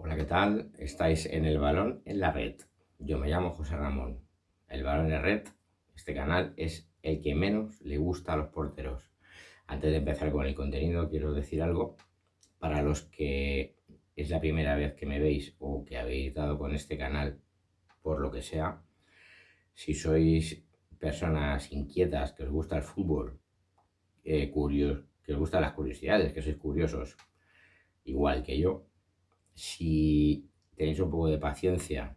Hola, ¿qué tal? Estáis en El Balón en la Red. Yo me llamo José Ramón. El Balón en la Red, este canal, es el que menos le gusta a los porteros. Antes de empezar con el contenido, quiero decir algo. Para los que es la primera vez que me veis o que habéis dado con este canal, por lo que sea, si sois personas inquietas, que os gusta el fútbol, que os gustan las curiosidades, que sois curiosos, igual que yo, si tenéis un poco de paciencia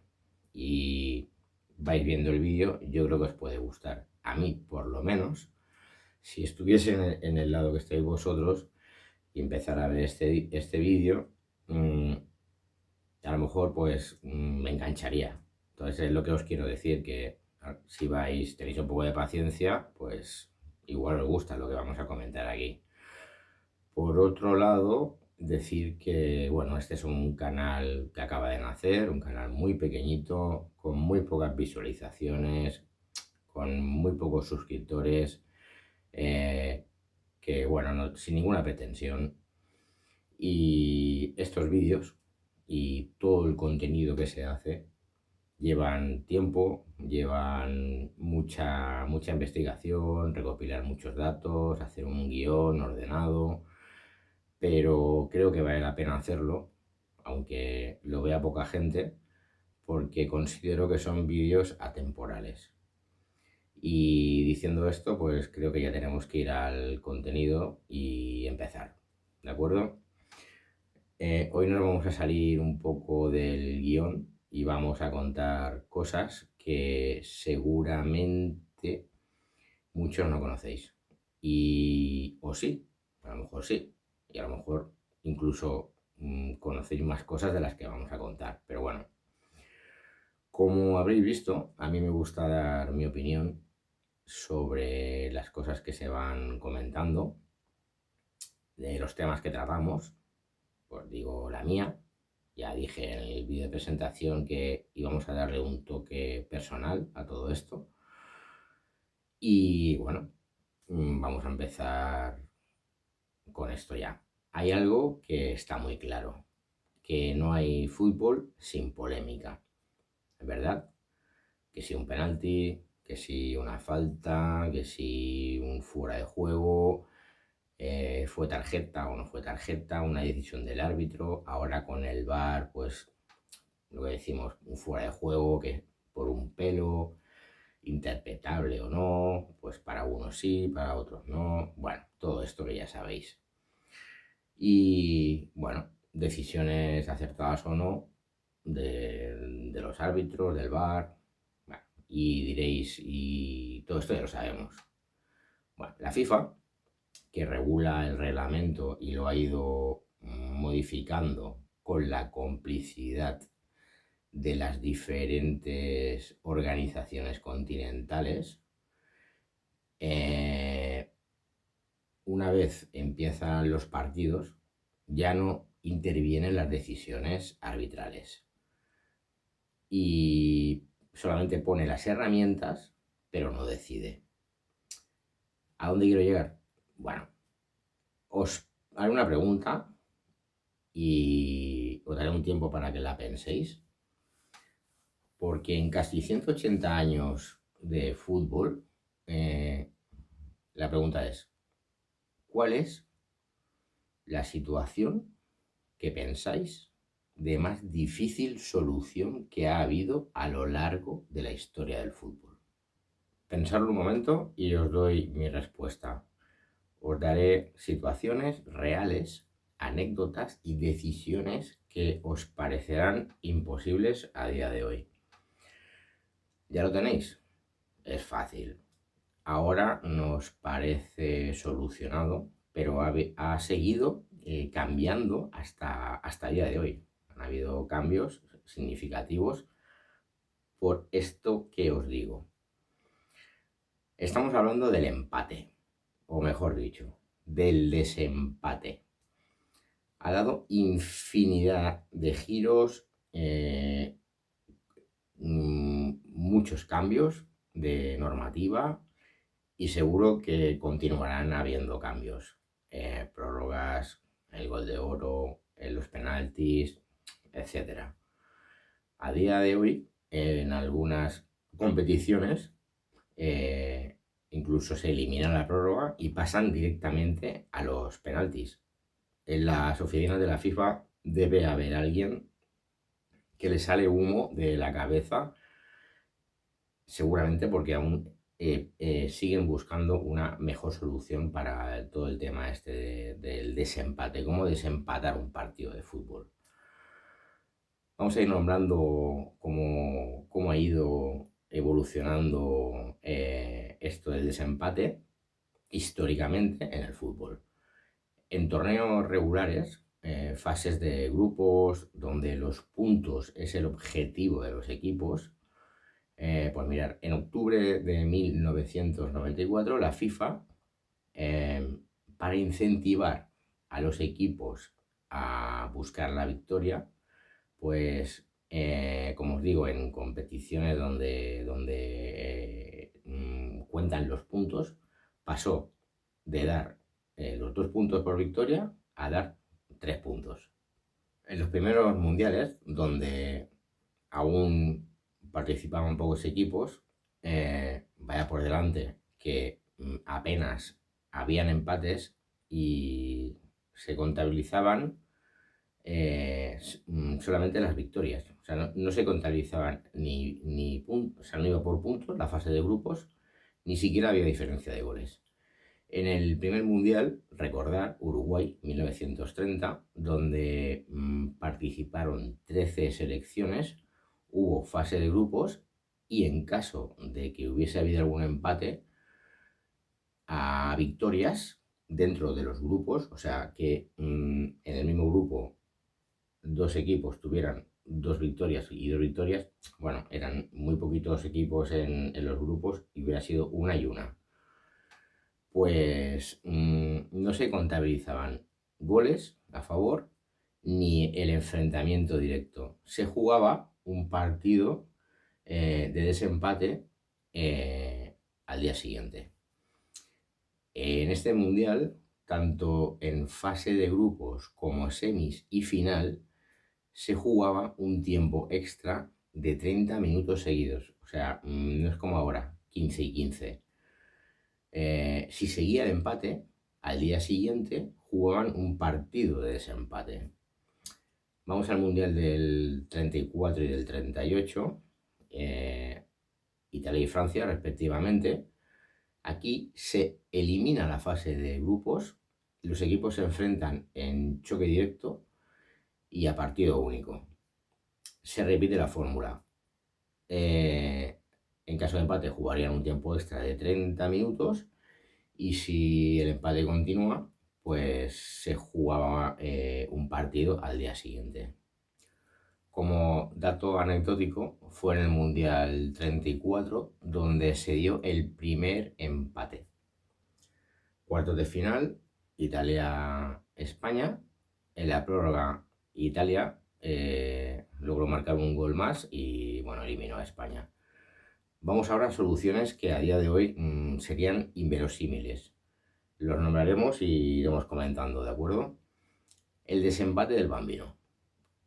y vais viendo el vídeo, yo creo que os puede gustar. A mí, por lo menos, si estuviese en el lado que estáis vosotros y empezara a ver este vídeo, a lo mejor pues me engancharía. Entonces es lo que os quiero decir, que si tenéis un poco de paciencia, pues igual os gusta lo que vamos a comentar aquí. Por otro lado, decir que, bueno, este es un canal que acaba de nacer, un canal muy pequeñito, con muy pocas visualizaciones, con muy pocos suscriptores, eh, que, bueno, sin ninguna pretensión. Y estos vídeos y todo el contenido que se hace llevan tiempo, llevan mucha investigación, recopilar muchos datos, hacer un guión ordenado, pero creo que vale la pena hacerlo, aunque lo vea poca gente, porque considero que son vídeos atemporales. Y diciendo esto, pues creo que ya tenemos que ir al contenido y empezar, ¿de acuerdo? Hoy nos vamos a salir un poco del guión y vamos a contar cosas que seguramente muchos no conocéis. O sí, a lo mejor sí, y a lo mejor incluso conocéis más cosas de las que vamos a contar. Pero bueno, como habréis visto, a mí me gusta dar mi opinión sobre las cosas que se van comentando, de los temas que tratamos. Pues digo la mía. Ya dije en el vídeo de presentación que íbamos a darle un toque personal a todo esto. Y bueno, vamos a empezar con esto ya. Hay algo que está muy claro, que no hay fútbol sin polémica, ¿verdad? Que si un penalti, que si una falta, que si un fuera de juego, fue tarjeta o no fue tarjeta, una decisión del árbitro. Ahora con el VAR, pues lo que decimos, un fuera de juego que por un pelo, interpretable o no, pues para unos sí, para otros no. Bueno, todo esto que ya sabéis. Y bueno, decisiones acertadas o no de los árbitros, del VAR. Bueno, y diréis, y todo esto ya lo sabemos. Bueno, la FIFA, que regula el reglamento y lo ha ido modificando con la complicidad de las diferentes organizaciones continentales, eh, una vez empiezan los partidos, ya no intervienen las decisiones arbitrales y solamente pone las herramientas, pero no decide. ¿A dónde quiero llegar? Bueno, os haré una pregunta y os daré un tiempo para que la penséis, porque en casi 180 años de fútbol, la pregunta es, ¿cuál es la situación que pensáis de más difícil solución que ha habido a lo largo de la historia del fútbol? Pensadlo un momento y os doy mi respuesta. Os daré situaciones reales, anécdotas y decisiones que os parecerán imposibles a día de hoy. ¿Ya lo tenéis? Es fácil. Ahora nos parece solucionado, pero ha seguido cambiando hasta el día de hoy. Han habido cambios significativos por esto que os digo. Estamos hablando del empate, o mejor dicho, del desempate. Ha dado infinidad de giros, muchos cambios de normativa y seguro que continuarán habiendo cambios. Prórrogas, el gol de oro, los penaltis, etc. A día de hoy, en algunas competiciones, incluso se elimina la prórroga y pasan directamente a los penaltis. En las oficinas de la FIFA debe haber alguien que le sale humo de la cabeza, seguramente porque aún siguen buscando una mejor solución para todo el tema del desempate, cómo desempatar un partido de fútbol. Vamos a ir nombrando cómo ha ido evolucionando esto del desempate históricamente en el fútbol. En torneos regulares, fases de grupos donde los puntos es el objetivo de los equipos, pues mirar, en octubre de 1994 la FIFA, para incentivar a los equipos a buscar la victoria, pues como os digo, en competiciones donde cuentan los puntos, pasó de dar los 2 puntos por victoria a dar 3 puntos. En los primeros mundiales, donde aún participaban pocos equipos, vaya por delante que apenas habían empates y se contabilizaban solamente las victorias. O sea, no se contabilizaban ni puntos, o sea, no iba por puntos la fase de grupos, ni siquiera había diferencia de goles. En el primer mundial, recordar, Uruguay 1930, donde participaron 13 selecciones, hubo fase de grupos y en caso de que hubiese habido algún empate, a victorias dentro de los grupos, o sea que en el mismo grupo 2 equipos tuvieran 2 victorias y 2 victorias, bueno, eran muy poquitos equipos en los grupos y hubiera sido una y una. Pues no se contabilizaban goles a favor ni el enfrentamiento directo. Se jugaba un partido de desempate al día siguiente. En este mundial, tanto en fase de grupos como semis y final, se jugaba un tiempo extra de 30 minutos seguidos. O sea, no es como ahora, 15 y 15. Si seguía el empate, al día siguiente jugaban un partido de desempate. Vamos al Mundial del 34 y del 38, Italia y Francia respectivamente. Aquí se elimina la fase de grupos, los equipos se enfrentan en choque directo y a partido único. Se repite la fórmula. En caso de empate jugarían un tiempo extra de 30 minutos y si el empate continúa, pues se jugaba un partido al día siguiente. Como dato anecdótico, fue en el Mundial 34 donde se dio el primer empate. Cuartos de final, Italia-España. En la prórroga, Italia logró marcar un gol más y bueno, eliminó a España. Vamos ahora a soluciones que a día de hoy serían inverosímiles. Los nombraremos y iremos comentando, ¿de acuerdo? El desempate del Bambino.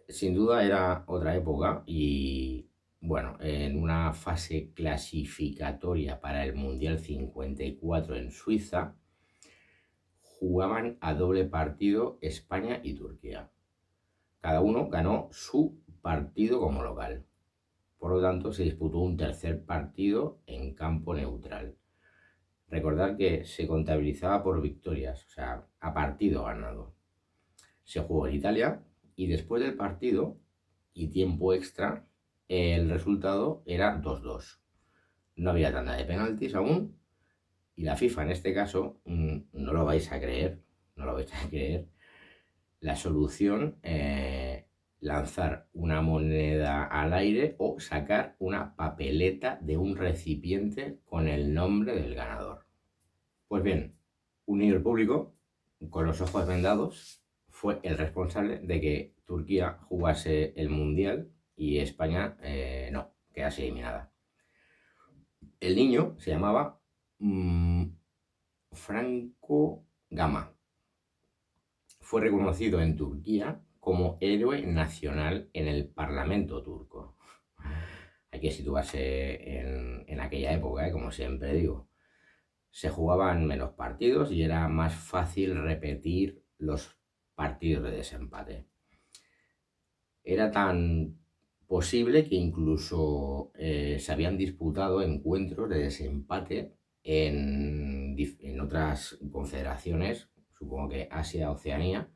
Sin duda era otra época y, bueno, en una fase clasificatoria para el Mundial 54 en Suiza, jugaban a doble partido España y Turquía. Cada uno ganó su partido como local. Por lo tanto, se disputó un tercer partido en campo neutral. Recordad que se contabilizaba por victorias, o sea, a partido ganado. Se jugó en Italia y después del partido y tiempo extra, el resultado era 2-2. No había tanda de penaltis aún y la FIFA en este caso, no lo vais a creer, la solución, lanzar una moneda al aire o sacar una papeleta de un recipiente con el nombre del ganador. Pues bien, un nivel público con los ojos vendados fue el responsable de que Turquía jugase el Mundial y España no, quedase eliminada. El niño se llamaba Franco Gama. Fue reconocido en Turquía como héroe nacional en el Parlamento turco. Hay que situarse en aquella época, como siempre digo. Se jugaban menos partidos y era más fácil repetir los partidos de desempate. Era tan posible que incluso se habían disputado encuentros de desempate en otras confederaciones, supongo que Asia, Oceanía,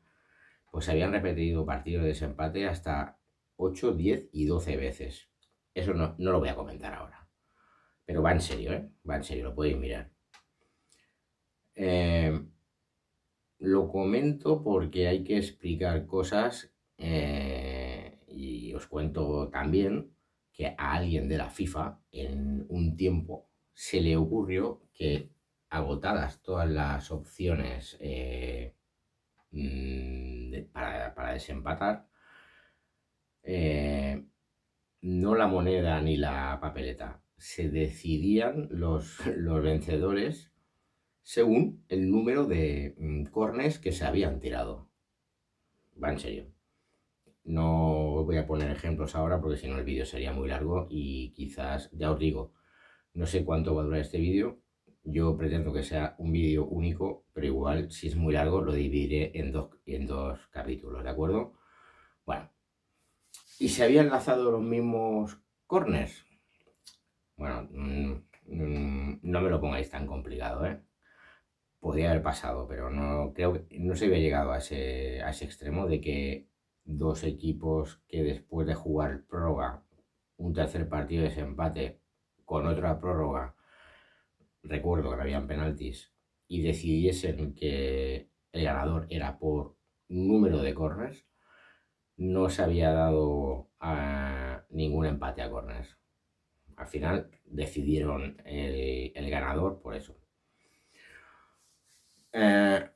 pues se habían repetido partidos de desempate hasta 8, 10 y 12 veces. Eso no lo voy a comentar ahora, pero va en serio, ¿eh? Va en serio, lo podéis mirar. Lo comento porque hay que explicar cosas y os cuento también que a alguien de la FIFA en un tiempo se le ocurrió que, agotadas todas las opciones para desempatar, no la moneda ni la papeleta, se decidían los vencedores según el número de corners que se habían tirado. Va en serio. No voy a poner ejemplos ahora porque si no el vídeo sería muy largo y quizás, ya os digo, no sé cuánto va a durar este vídeo. Yo pretendo que sea un vídeo único, pero igual si es muy largo lo dividiré en dos capítulos, ¿de acuerdo? Bueno, ¿y se habían lanzado los mismos corners? Bueno, no me lo pongáis tan complicado, ¿eh? Podría haber pasado, pero no creo que no se había llegado a ese extremo de que dos equipos que después de jugar prórroga, un tercer partido de desempate con otra prórroga, recuerdo que no habían penaltis, y decidiesen que el ganador era por número de corners, no se había dado ningún empate a corners. Al final decidieron el ganador por eso. A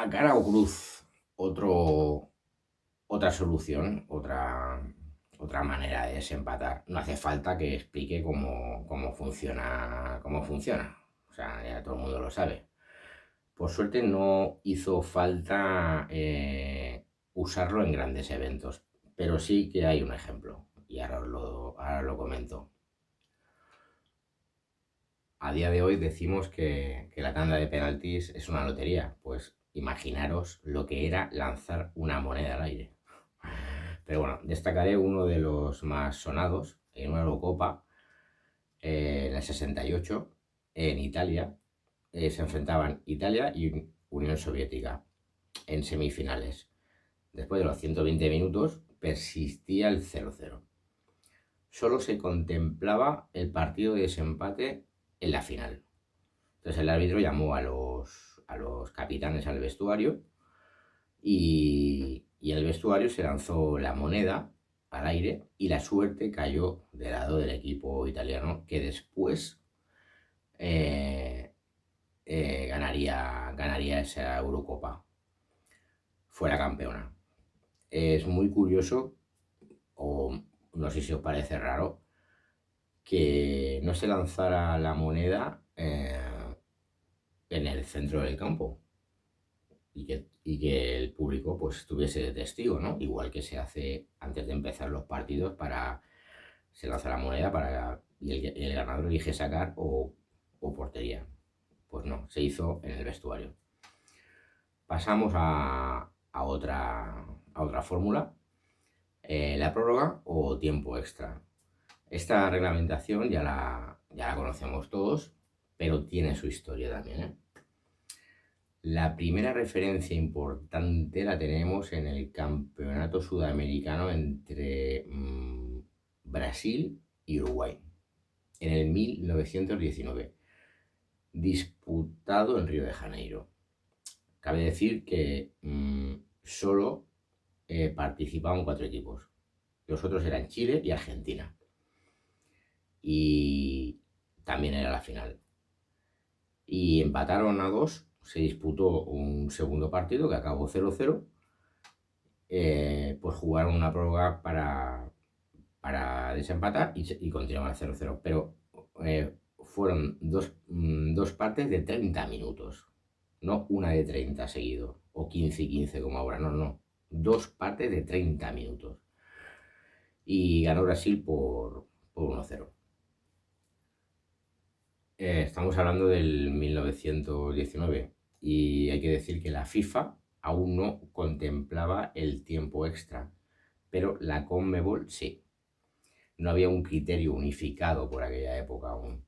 cara o cruz, otra solución, otra manera de desempatar. No hace falta que explique cómo funciona, O sea, ya todo el mundo lo sabe. Por suerte no hizo falta usarlo en grandes eventos, pero sí que hay un ejemplo y ahora lo comento. A día de hoy decimos que la tanda de penaltis es una lotería, pues imaginaros lo que era lanzar una moneda al aire. Pero bueno, destacaré uno de los más sonados en una Eurocopa en el 68 en Italia. Se enfrentaban Italia y Unión Soviética en semifinales. Después de los 120 minutos persistía el 0-0. Solo se contemplaba el partido de desempate en la final. Entonces el árbitro llamó a los capitanes al vestuario y en el vestuario se lanzó la moneda al aire y la suerte cayó del lado del equipo italiano, que después ganaría esa Eurocopa. Fuera campeona. Es muy curioso, o no sé si os parece raro, que no se lanzara la moneda en el centro del campo y que el público pues estuviese de testigo, ¿no? Igual que se hace antes de empezar los partidos se lanza la moneda y el ganador elige sacar o portería. Pues no, se hizo en el vestuario. Pasamos a otra fórmula, la prórroga o tiempo extra. Esta reglamentación ya la conocemos todos, pero tiene su historia también, ¿eh? La primera referencia importante la tenemos en el Campeonato Sudamericano entre Brasil y Uruguay, en el 1919, disputado en Río de Janeiro. Cabe decir que solo participaban 4 equipos. Los otros eran Chile y Argentina. Y también era la final. Y empataron a 2. Se disputó un segundo partido que acabó 0-0. Pues jugaron una prórroga para desempatar y continuaron al 0-0. Pero fueron dos partes de 30 minutos. No una de 30 seguido. O 15 y 15 como ahora. No. 2 partes de 30 minutos. Y ganó Brasil por 1-0. Estamos hablando del 1919 y hay que decir que la FIFA aún no contemplaba el tiempo extra, pero la CONMEBOL sí. No había un criterio unificado por aquella época aún.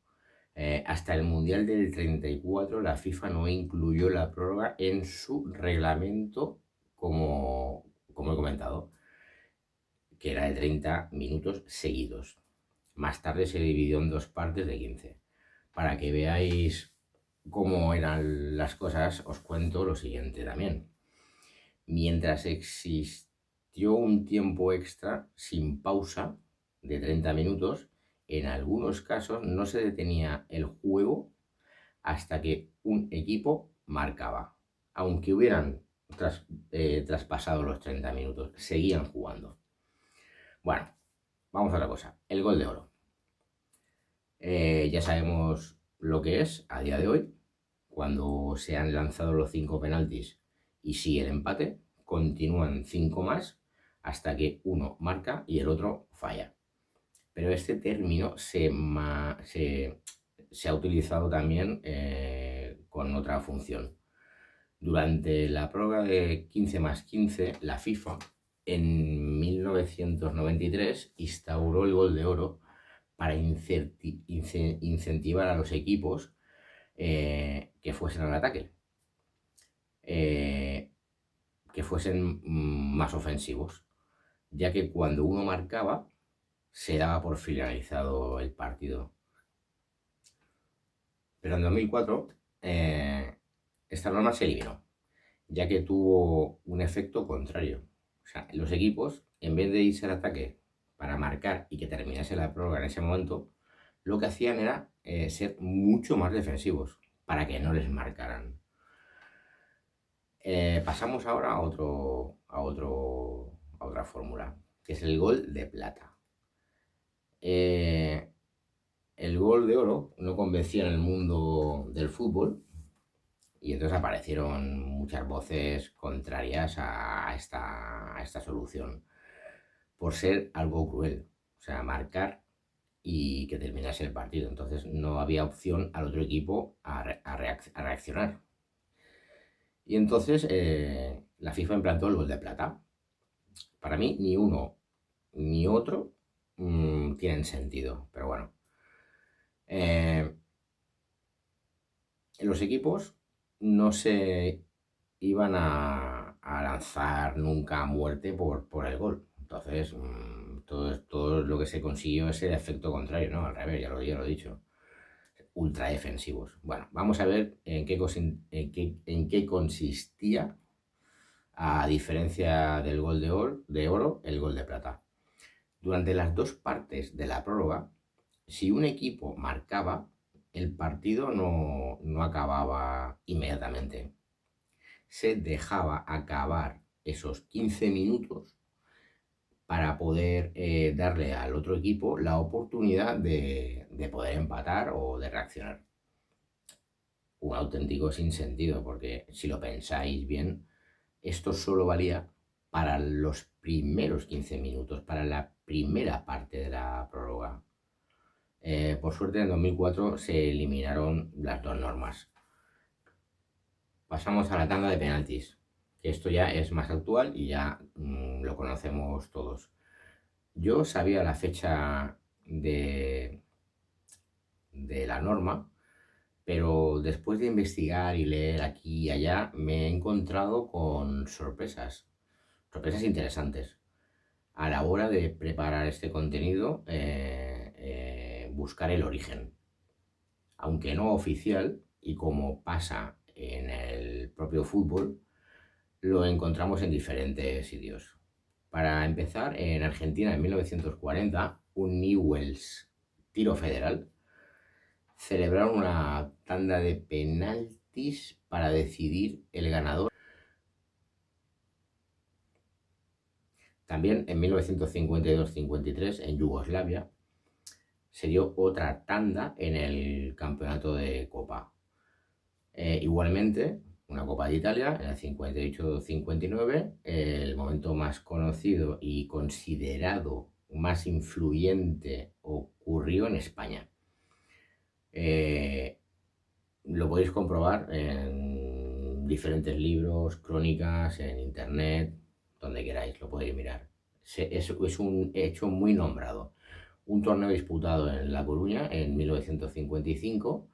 Hasta el Mundial del 34 la FIFA no incluyó la prórroga en su reglamento como he comentado, que era de 30 minutos seguidos. Más tarde se dividió en 2 partes de 15. Para que veáis cómo eran las cosas, os cuento lo siguiente también. Mientras existió un tiempo extra sin pausa de 30 minutos, en algunos casos no se detenía el juego hasta que un equipo marcaba. Aunque hubieran traspasado los 30 minutos, seguían jugando. Bueno, vamos a otra cosa. El gol de oro. Ya sabemos lo que es a día de hoy. Cuando se han lanzado los 5 penaltis y sigue el empate, continúan 5 más hasta que uno marca y el otro falla. Pero este término se ha utilizado también con otra función. Durante la prórroga de 15+15, la FIFA en 1993 instauró el gol de oro para incentivar a los equipos que fuesen al ataque, que fuesen más ofensivos, ya que cuando uno marcaba se daba por finalizado el partido. Pero en 2004 esta norma se eliminó, ya que tuvo un efecto contrario. O sea, los equipos, en vez de irse al ataque para marcar y que terminase la prórroga en ese momento, lo que hacían era ser mucho más defensivos para que no les marcaran. Pasamos ahora a otra fórmula, que es el gol de plata. El gol de oro no convencía en el mundo del fútbol y entonces aparecieron muchas voces contrarias a esta solución por ser algo cruel, o sea, marcar y que terminase el partido. Entonces no había opción al otro equipo a reaccionar. Y entonces la FIFA implantó el gol de plata. Para mí ni uno ni otro tienen sentido, pero bueno. Los equipos no se iban a lanzar nunca a muerte por el gol. Entonces, todo lo que se consiguió es el efecto contrario, ¿no? Al revés, ya lo he dicho. Ultra defensivos. Bueno, vamos a ver en qué consistía, a diferencia del gol de oro, el gol de plata. Durante las 2 partes de la prórroga, si un equipo marcaba, el partido no acababa inmediatamente. Se dejaba acabar esos 15 minutos para poder darle al otro equipo la oportunidad de poder empatar o de reaccionar. Un auténtico sinsentido, porque si lo pensáis bien, esto solo valía para los primeros 15 minutos, para la primera parte de la prórroga. Por suerte en 2004 se eliminaron las 2 normas. Pasamos a la tanda de penaltis, que esto ya es más actual y ya lo conocemos todos. Yo sabía la fecha de la norma, pero después de investigar y leer aquí y allá me he encontrado con sorpresas interesantes. A la hora de preparar este contenido, buscar el origen. Aunque no oficial, y como pasa en el propio fútbol, lo encontramos en diferentes sitios. Para empezar, en Argentina en 1940, un Newell's Tiro Federal celebraron una tanda de penaltis para decidir el ganador. También en 1952-53, en Yugoslavia, se dio otra tanda en el campeonato de Copa. Igualmente, una Copa de Italia en el 58-59, el momento más conocido y considerado más influyente ocurrió en España. Lo podéis comprobar en diferentes libros, crónicas, en internet, donde queráis, lo podéis mirar. Es un hecho muy nombrado. Un torneo disputado en La Coruña en 1955.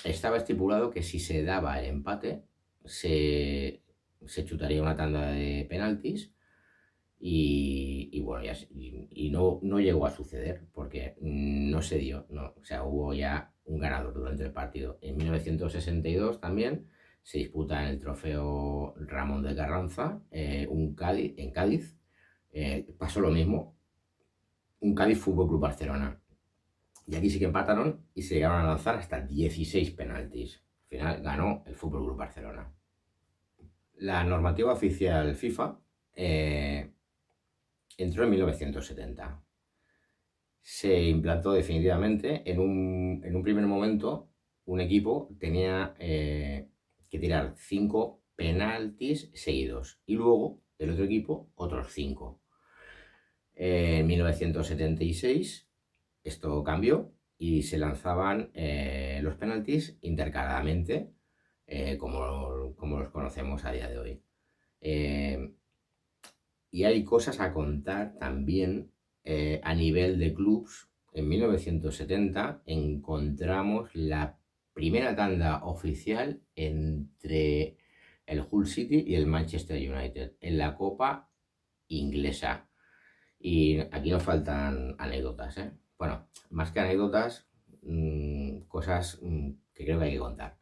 Estaba estipulado que si se daba el empate, se chutaría una tanda de penaltis y bueno, no llegó a suceder porque no se dio, no, o sea, hubo ya un ganador durante el partido. En 1962 también se disputa en el trofeo Ramón de Carranza, en Cádiz, pasó lo mismo, un Cádiz Fútbol Club Barcelona. Y aquí sí que empataron y se llegaron a lanzar hasta 16 penaltis. Al final ganó el Fútbol Club Barcelona. La normativa oficial FIFA entró en 1970. Se implantó definitivamente. En un primer momento, un equipo tenía que tirar 5 penaltis seguidos y luego el otro equipo otros 5. En 1976 esto cambió y se lanzaban los penaltis intercaladamente, como los conocemos a día de hoy. Y hay cosas a contar también a nivel de clubs. En 1970 encontramos la primera tanda oficial entre el Hull City y el Manchester United en la Copa Inglesa. Y aquí nos faltan anécdotas, ¿eh? Bueno, más que anécdotas, cosas que creo que hay que contar.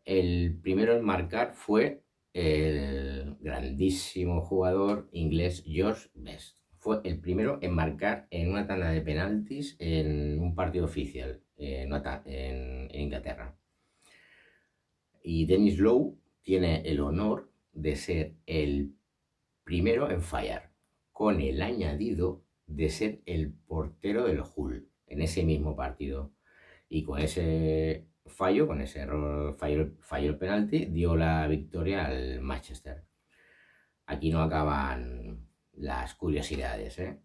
El primero en marcar fue el grandísimo jugador inglés George Best. Fue el primero en marcar en una tanda de penaltis en un partido oficial en Inglaterra. Y Dennis Lowe tiene el honor de ser el primero en fallar, con el añadido de ser el portero del Hull en ese mismo partido. Y con ese fallo, con ese error, falló el penalti, dio la victoria al Manchester. Aquí no acaban las curiosidades, ¿eh?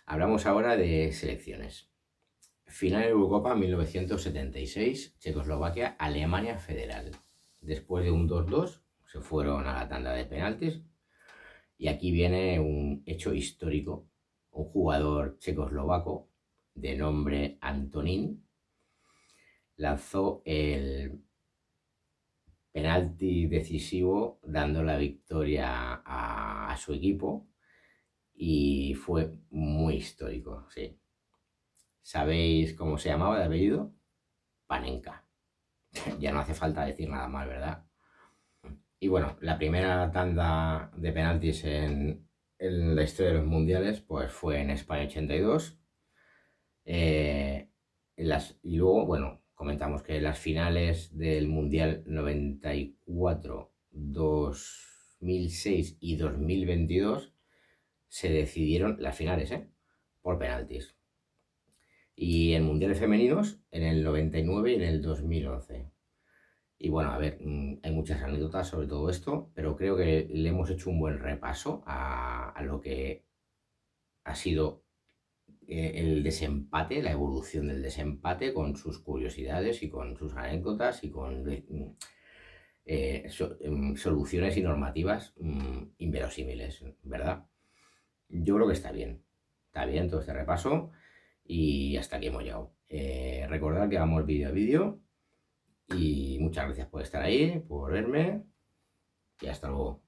Hablamos ahora de selecciones. Final de Eurocopa 1976, Checoslovaquia, Alemania Federal. Después de un 2-2, se fueron a la tanda de penaltis. Y aquí viene un hecho histórico. Un jugador checoslovaco de nombre Antonín lanzó el penalti decisivo dando la victoria a su equipo y fue muy histórico, sí. ¿Sabéis cómo se llamaba de apellido? Panenka. Ya no hace falta decir nada más, ¿verdad? Y bueno, la primera tanda de penaltis en la historia de los mundiales pues fue en España 82. Y luego, bueno, comentamos que las finales del Mundial 94, 2006 y 2022 se decidieron, las finales, por penaltis. Y en mundiales femeninos en el 99 y en el 2011. Y bueno, a ver, hay muchas anécdotas sobre todo esto, pero creo que le hemos hecho un buen repaso a lo que ha sido el desempate, la evolución del desempate con sus curiosidades y con sus anécdotas y con soluciones y normativas inverosímiles, ¿verdad? Yo creo que está bien todo este repaso y hasta aquí hemos llegado. Recordad que vamos vídeo a vídeo y muchas gracias por estar ahí, por verme y hasta luego.